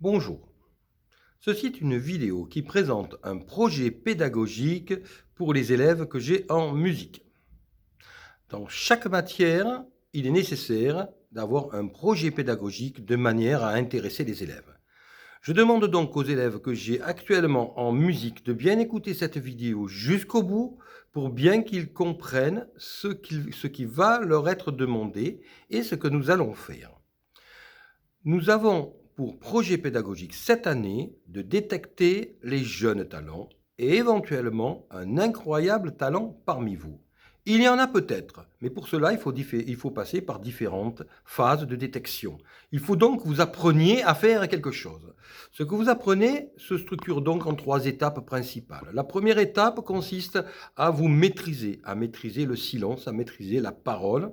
Bonjour, ceci est une vidéo qui présente un projet pédagogique pour les élèves que j'ai en musique. Dans chaque matière, il est nécessaire d'avoir un projet pédagogique de manière à intéresser les élèves. Je demande donc aux élèves que j'ai actuellement en musique de bien écouter cette vidéo jusqu'au bout pour bien qu'ils comprennent ce qui va leur être demandé et ce que nous allons faire. Nous avons pour projet pédagogique cette année de détecter les jeunes talents et éventuellement un incroyable talent parmi vous. Il y en a peut-être, mais pour cela, il faut passer par différentes phases de détection. Il faut donc que vous appreniez à faire quelque chose. Ce que vous apprenez se structure donc en 3 étapes principales. La première étape consiste à vous maîtriser, à maîtriser le silence, à maîtriser la parole,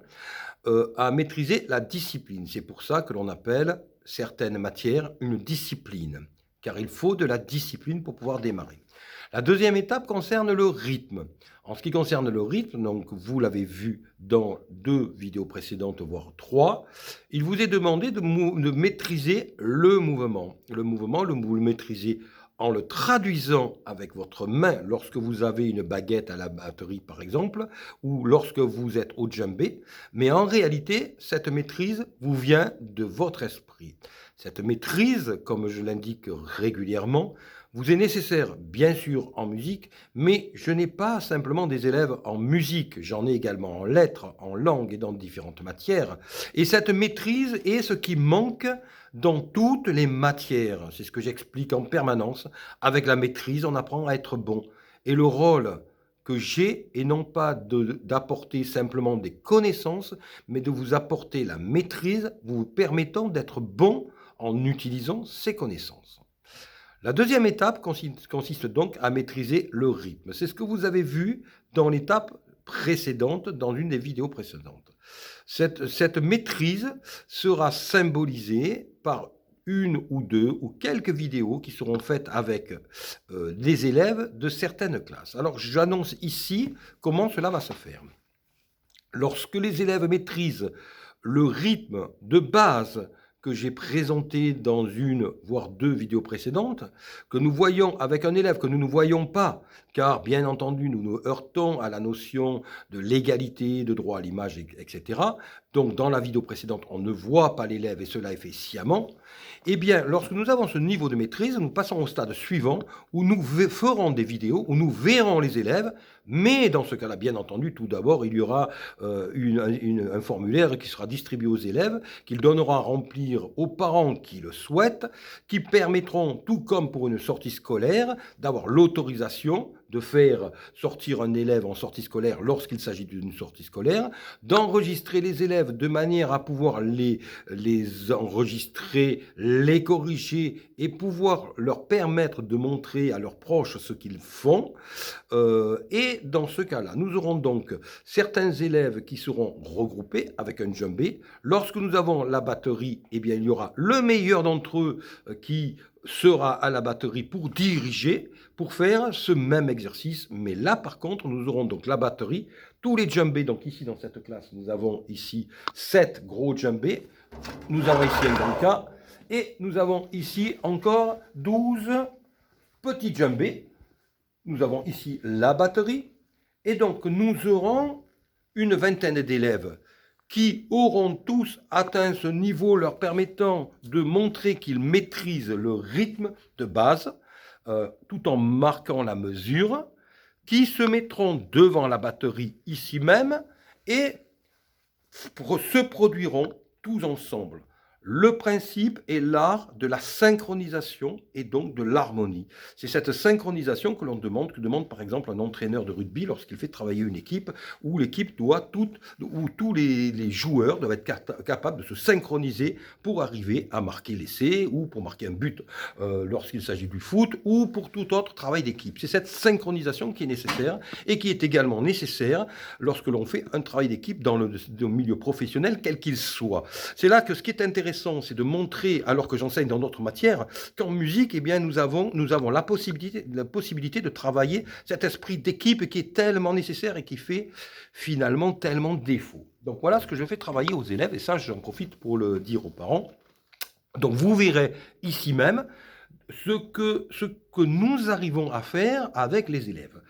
à maîtriser la discipline. C'est pour ça que l'on appelle certaines matières une discipline, car il faut de la discipline pour pouvoir démarrer. La deuxième étape concerne le rythme. En ce qui concerne le rythme, donc vous l'avez vu dans 2 vidéos précédentes, voire 3, il vous est demandé de maîtriser le mouvement. Vous le maîtrisez en le traduisant avec votre main lorsque vous avez une baguette à la batterie par exemple, ou lorsque vous êtes au djembé, mais en réalité, cette maîtrise vous vient de votre esprit. Cette maîtrise, comme je l'indique régulièrement, vous est nécessaire, bien sûr, en musique, mais je n'ai pas simplement des élèves en musique, j'en ai également en lettres, en langue et dans différentes matières. Et cette maîtrise est ce qui manque dans toutes les matières. C'est ce que j'explique en permanence. Avec la maîtrise, on apprend à être bon. Et le rôle que j'ai est non pas d'apporter simplement des connaissances, mais de vous apporter la maîtrise, vous permettant d'être bon en utilisant ces connaissances. La deuxième étape consiste donc à maîtriser le rythme. C'est ce que vous avez vu dans l'étape précédente, dans une des vidéos précédentes. Cette maîtrise sera symbolisée par une ou 2 ou quelques vidéos qui seront faites avec les élèves de certaines classes. Alors j'annonce ici comment cela va se faire. Lorsque les élèves maîtrisent le rythme de base que j'ai présenté dans une, voire 2 vidéos précédentes, que nous voyons avec un élève que nous ne voyons pas, car bien entendu nous nous heurtons à la notion de l'égalité, de droit à l'image, etc. Donc dans la vidéo précédente, on ne voit pas l'élève et cela est fait sciemment. Eh bien, lorsque nous avons ce niveau de maîtrise, nous passons au stade suivant où nous ferons des vidéos, où nous verrons les élèves, mais dans ce cas-là, bien entendu, tout d'abord, il y aura un formulaire qui sera distribué aux élèves, qu'il donnera à remplir aux parents qui le souhaitent, qui permettront, tout comme pour une sortie scolaire, d'avoir l'autorisation de faire sortir un élève en sortie scolaire lorsqu'il s'agit d'une sortie scolaire, d'enregistrer les élèves de manière à pouvoir les enregistrer, les corriger et pouvoir leur permettre de montrer à leurs proches ce qu'ils font. Et dans ce cas-là, nous aurons donc certains élèves qui seront regroupés avec un djembé. Lorsque nous avons la batterie, eh bien, il y aura le meilleur d'entre eux qui sera à la batterie pour diriger, pour faire ce même exercice. Mais là, par contre, nous aurons donc la batterie, tous les djembés. Donc ici, dans cette classe, nous avons ici 7 gros djembés. Nous avons ici un danka. Et nous avons ici encore 12 petits djembés. Nous avons ici la batterie. Et donc, nous aurons une vingtaine d'élèves qui auront tous atteint ce niveau leur permettant de montrer qu'ils maîtrisent le rythme de base, tout en marquant la mesure, qui se mettront devant la batterie ici même et se produiront tous ensemble. Le principe est l'art de la synchronisation et donc de l'harmonie. C'est cette synchronisation que demande par exemple un entraîneur de rugby lorsqu'il fait travailler une équipe, où l'équipe doit où tous les joueurs doivent être capables de se synchroniser pour arriver à marquer l'essai ou pour marquer un but lorsqu'il s'agit du foot ou pour tout autre travail d'équipe. C'est cette synchronisation qui est nécessaire et qui est également nécessaire lorsque l'on fait un travail d'équipe dans le milieu professionnel, quel qu'il soit. C'est là que ce qui est intéressant, c'est de montrer, alors que j'enseigne dans d'autres matières, qu'en musique, eh bien, nous avons la possibilité de travailler cet esprit d'équipe qui est tellement nécessaire et qui fait finalement tellement défaut. Donc voilà ce que je fais travailler aux élèves, et ça, j'en profite pour le dire aux parents. Donc vous verrez ici même ce que nous arrivons à faire avec les élèves.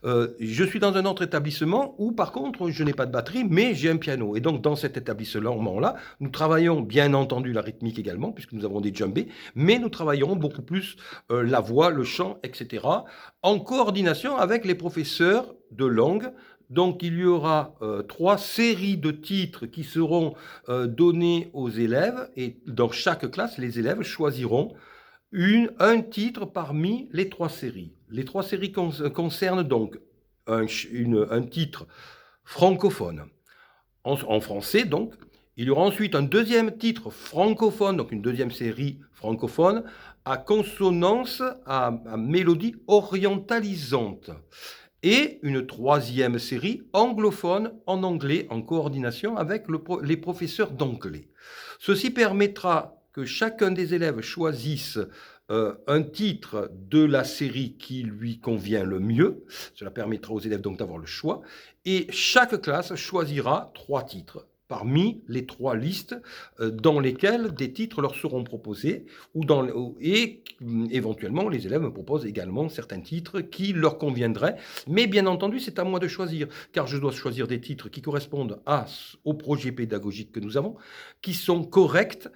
Je suis dans un autre établissement où, par contre, je n'ai pas de batterie, mais j'ai un piano. Et donc, dans cet établissement-là, nous travaillons bien entendu la rythmique également, puisque nous avons des djembés, mais nous travaillons beaucoup plus la voix, le chant, etc., en coordination avec les professeurs de langue. Donc, il y aura 3 séries de titres qui seront donnés aux élèves, et dans chaque classe, les élèves choisiront un titre parmi les 3 séries. Les 3 séries concernent donc un titre francophone, en français donc. Il y aura ensuite un deuxième titre francophone, donc une deuxième série francophone, à consonance, à mélodie orientalisante. Et une troisième série anglophone en anglais, en coordination avec les professeurs d'anglais. Ceci permettra que chacun des élèves choisisse un titre de la série qui lui convient le mieux. Cela permettra aux élèves donc d'avoir le choix. Et chaque classe choisira 3 titres parmi les 3 listes dans lesquelles des titres leur seront proposés, et éventuellement les élèves me proposent également certains titres qui leur conviendraient. Mais bien entendu, c'est à moi de choisir, car je dois choisir des titres qui correspondent au projet pédagogique que nous avons, qui sont corrects,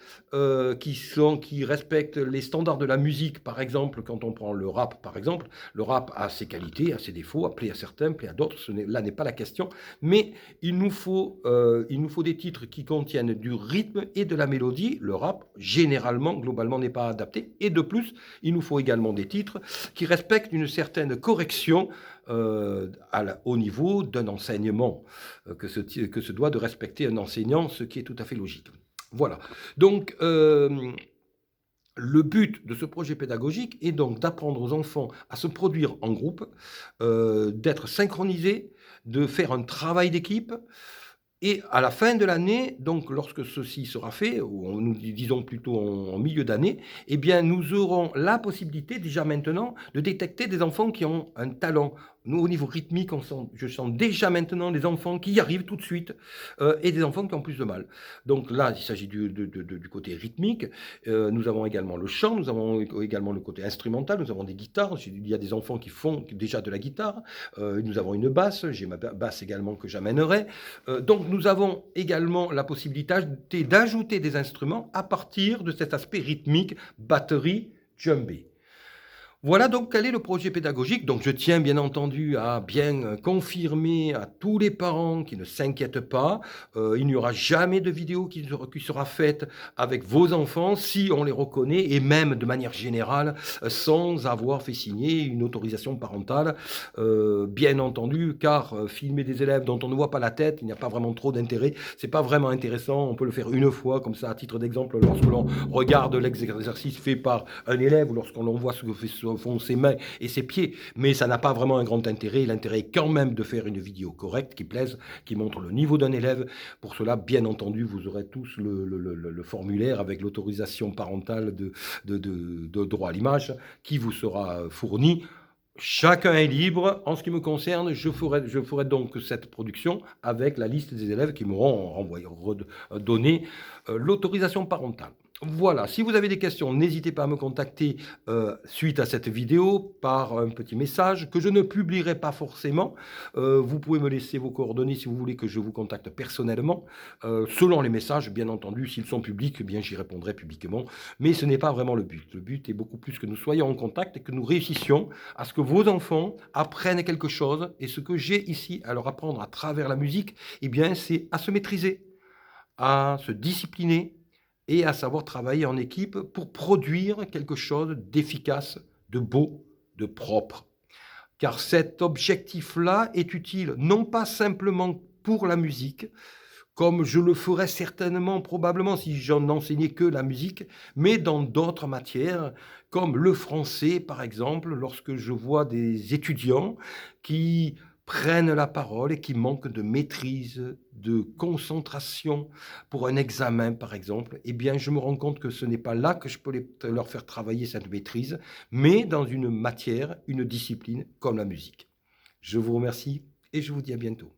qui respectent les standards de la musique. Par exemple, quand on prend le rap, par exemple, le rap a ses qualités, a ses défauts, plaît à certains, plaît à d'autres, là n'est pas la question, mais il nous faut des titres qui contiennent du rythme et de la mélodie. Le rap, généralement, globalement, n'est pas adapté. Et de plus, il nous faut également des titres qui respectent une certaine correction au niveau d'un enseignement, que se doit de respecter un enseignant, ce qui est tout à fait logique. Voilà. Donc, le but de ce projet pédagogique est donc d'apprendre aux enfants à se produire en groupe, d'être synchronisés, de faire un travail d'équipe. Et à la fin de l'année, donc lorsque ceci sera fait, ou nous disons plutôt en milieu d'année, eh bien nous aurons la possibilité déjà maintenant de détecter des enfants qui ont un talent. Nous, au niveau rythmique, je sens déjà maintenant des enfants qui y arrivent tout de suite et des enfants qui ont plus de mal. Donc là, il s'agit du côté rythmique. Nous avons également le chant, nous avons également le côté instrumental, nous avons des guitares. Il y a des enfants qui font déjà de la guitare. Nous avons une basse, j'ai ma basse également que j'amènerai. Donc nous avons également la possibilité d'ajouter des instruments à partir de cet aspect rythmique, batterie, djembé. Voilà donc quel est le projet pédagogique. Donc je tiens bien entendu à bien confirmer à tous les parents qui ne s'inquiètent pas. Il n'y aura jamais de vidéo qui sera faite avec vos enfants si on les reconnaît, et même de manière générale sans avoir fait signer une autorisation parentale. Bien entendu, car filmer des élèves dont on ne voit pas la tête, il n'y a pas vraiment trop d'intérêt. C'est pas vraiment intéressant. On peut le faire une fois comme ça à titre d'exemple lorsque l'on regarde l'exercice fait par un élève ou lorsqu'on voit ce que font ses mains et ses pieds, mais ça n'a pas vraiment un grand intérêt. L'intérêt est quand même de faire une vidéo correcte, qui plaise, qui montre le niveau d'un élève. Pour cela, bien entendu, vous aurez tous le formulaire avec l'autorisation parentale de droit à l'image qui vous sera fourni. Chacun est libre. En ce qui me concerne, je ferai donc cette production avec la liste des élèves qui m'auront donné l'autorisation parentale. Voilà, si vous avez des questions, n'hésitez pas à me contacter suite à cette vidéo par un petit message que je ne publierai pas forcément. Vous pouvez me laisser vos coordonnées si vous voulez que je vous contacte personnellement. Selon les messages, bien entendu, s'ils sont publics, eh bien j'y répondrai publiquement. Mais ce n'est pas vraiment le but. Le but est beaucoup plus que nous soyons en contact et que nous réussissions à ce que vos enfants apprennent quelque chose. Et ce que j'ai ici à leur apprendre à travers la musique, eh bien c'est à se maîtriser, à se discipliner, et à savoir travailler en équipe pour produire quelque chose d'efficace, de beau, de propre. Car cet objectif-là est utile non pas simplement pour la musique, comme je le ferais certainement, probablement, si j'en enseignais que la musique, mais dans d'autres matières, comme le français, par exemple, lorsque je vois des étudiants qui prennent la parole et qui manquent de maîtrise, de concentration pour un examen, par exemple, eh bien, je me rends compte que ce n'est pas là que je peux leur faire travailler cette maîtrise, mais dans une matière, une discipline comme la musique. Je vous remercie et je vous dis à bientôt.